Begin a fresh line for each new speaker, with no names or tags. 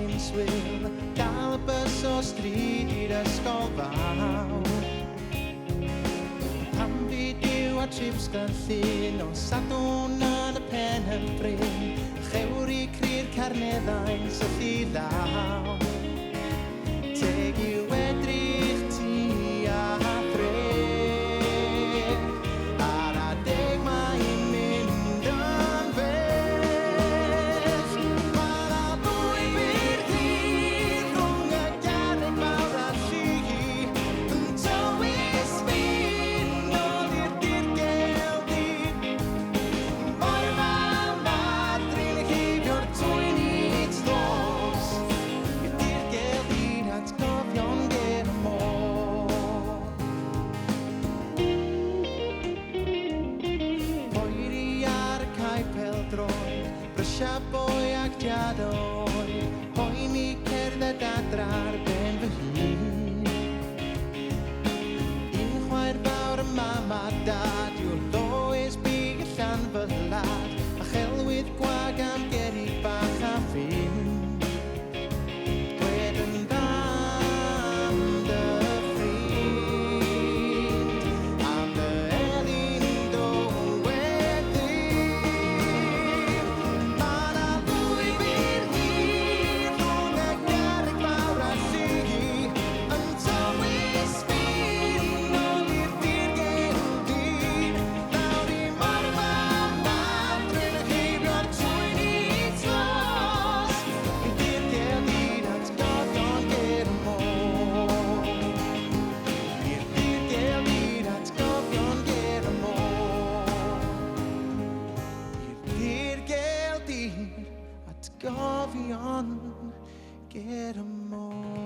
ein swyl dal y bys o stryd i'r ysgol fawr. Pam byd yw a trips gan llun o sadwn yn y pen yn bryn, chewr I cri'r carneddau'n syllu law. Teg yw edrych ti a thref, a'r adeg mae'n mynd yn bell. Ma' 'na fwy byr hir rhwng y garreg mawr a'r llu, yn tywys fi'n ôl i'r dirgel di. O'r mam adre'n heibio'r twyn I tlos, i'r dirgel di'n atgofion ger y môr. Oeri ar y cae pêl-droed, brysia boi ac diadoi, poeni cerdded adra'r ben fy hun. Un chwaer fawr y mam a dad yw'r loes big y llan fy lad, a chelwydd gwag am geri bach a ffyn. Dwed yn dda am dy ffrind, am dy elin dywedyn. Ma' 'na fwy byr hir rhwng y garreg fawr a'r llu, yn tywys fi'n ôl i'r dirgel di. Nawr I mor mam adre'n heibio'r twyn I tlos, i'r dirgel di'n atgofion ger y môr. I'r dirgel di'n atgofion ger y môr. I'r dirgel di'n atgofion ger y môr.